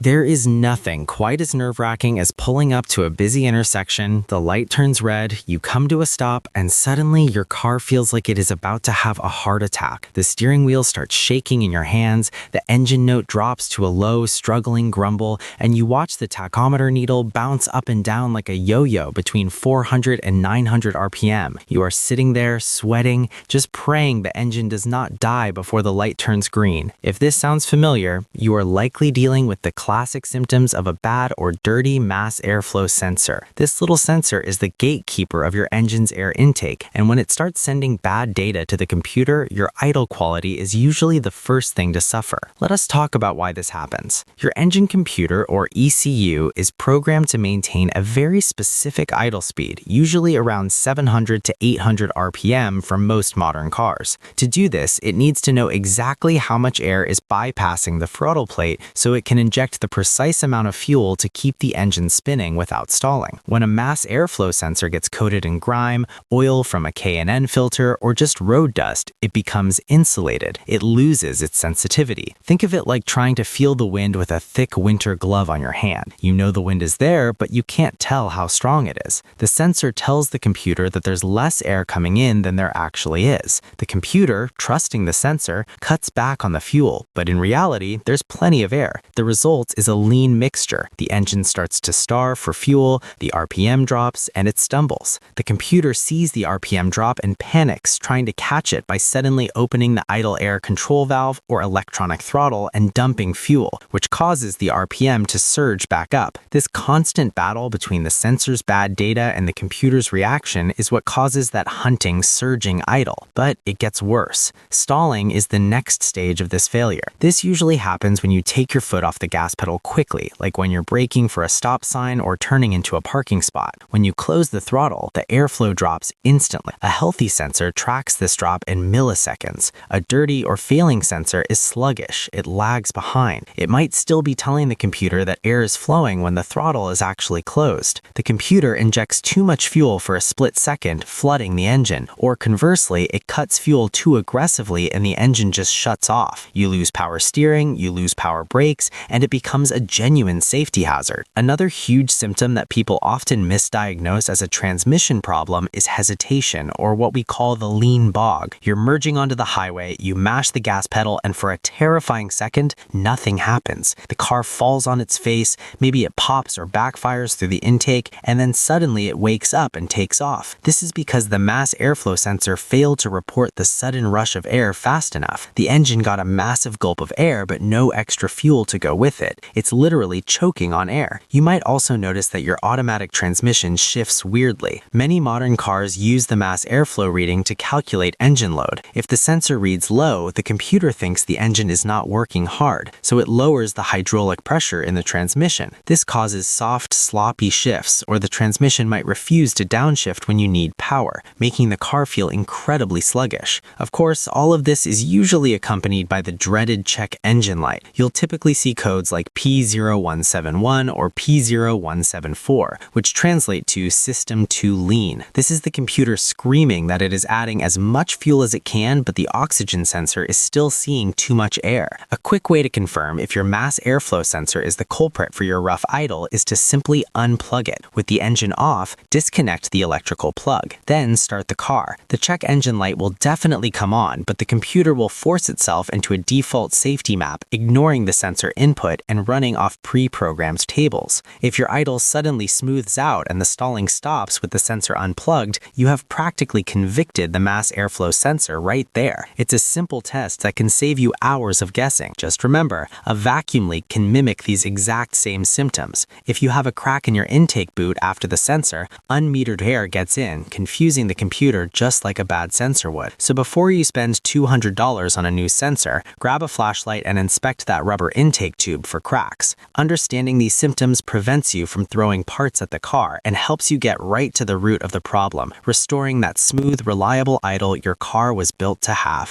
There is nothing quite as nerve-wracking as pulling up to a busy intersection, the light turns red, you come to a stop, and suddenly your car feels like it is about to have a heart attack. The steering wheel starts shaking in your hands, the engine note drops to a low, struggling grumble, and you watch the tachometer needle bounce up and down like a yo-yo between 400 and 900 RPM. You are sitting there, sweating, just praying the engine does not die before the light turns green. If this sounds familiar, you are likely dealing with the classic symptoms of a bad or dirty mass airflow sensor. This little sensor is the gatekeeper of your engine's air intake, and when it starts sending bad data to the computer, your idle quality is usually the first thing to suffer. Let us talk about why this happens. Your engine computer, or ECU, is programmed to maintain a very specific idle speed, usually around 700 to 800 RPM for most modern cars. To do this, it needs to know exactly how much air is bypassing the throttle plate so it can inject the precise amount of fuel to keep the engine spinning without stalling. When a mass airflow sensor gets coated in grime, oil from a K&N filter, or just road dust, it becomes insulated. It loses its sensitivity. Think of it like trying to feel the wind with a thick winter glove on your hand. You know the wind is there, but you can't tell how strong it is. The sensor tells the computer that there's less air coming in than there actually is. The computer, trusting the sensor, cuts back on the fuel, but in reality, there's plenty of air. The result is a lean mixture. The engine starts to starve for fuel, the RPM drops, and it stumbles. The computer sees the RPM drop and panics, trying to catch it by suddenly opening the idle air control valve or electronic throttle and dumping fuel, which causes the RPM to surge back up. This constant battle between the sensor's bad data and the computer's reaction is what causes that hunting, surging idle. But it gets worse. Stalling is the next stage of this failure. This usually happens when you take your foot off the gas pedal quickly, like when you're braking for a stop sign or turning into a parking spot. When you close the throttle, the airflow drops instantly. A healthy sensor tracks this drop in milliseconds. A dirty or failing sensor is sluggish. It lags behind. It might still be telling the computer that air is flowing when the throttle is actually closed. The computer injects too much fuel for a split second, flooding the engine. Or conversely, it cuts fuel too aggressively and the engine just shuts off. You lose power steering, you lose power brakes, and it becomes a genuine safety hazard. Another huge symptom that people often misdiagnose as a transmission problem is hesitation, or what we call the lean bog. You're merging onto the highway, you mash the gas pedal, and for a terrifying second, nothing happens. The car falls on its face, maybe it pops or backfires through the intake, and then suddenly it wakes up and takes off. This is because the mass airflow sensor failed to report the sudden rush of air fast enough. The engine got a massive gulp of air, but no extra fuel to go with it. It's literally choking on air. You might also notice that your automatic transmission shifts weirdly. Many modern cars use the mass airflow reading to calculate engine load. If the sensor reads low, the computer thinks the engine is not working hard, so it lowers the hydraulic pressure in the transmission. This causes soft, sloppy shifts, or the transmission might refuse to downshift when you need power, making the car feel incredibly sluggish. Of course, all of this is usually accompanied by the dreaded check engine light. You'll typically see codes like P0171 or P0174, which translate to System Too Lean. This is the computer screaming that it is adding as much fuel as it can, but the oxygen sensor is still seeing too much air. A quick way to confirm if your mass airflow sensor is the culprit for your rough idle is to simply unplug it. With the engine off, disconnect the electrical plug. Then start the car. The check engine light will definitely come on, but the computer will force itself into a default safety map, ignoring the sensor input and running off pre-programmed tables. If your idle suddenly smooths out and the stalling stops with the sensor unplugged, you have practically convicted the mass airflow sensor right there. It's a simple test that can save you hours of guessing. Just remember, a vacuum leak can mimic these exact same symptoms. If you have a crack in your intake boot after the sensor, unmetered air gets in, confusing the computer just like a bad sensor would. So before you spend $200 on a new sensor, grab a flashlight and inspect that rubber intake tube for cracks. Understanding these symptoms prevents you from throwing parts at the car and helps you get right to the root of the problem, restoring that smooth, reliable idle your car was built to have.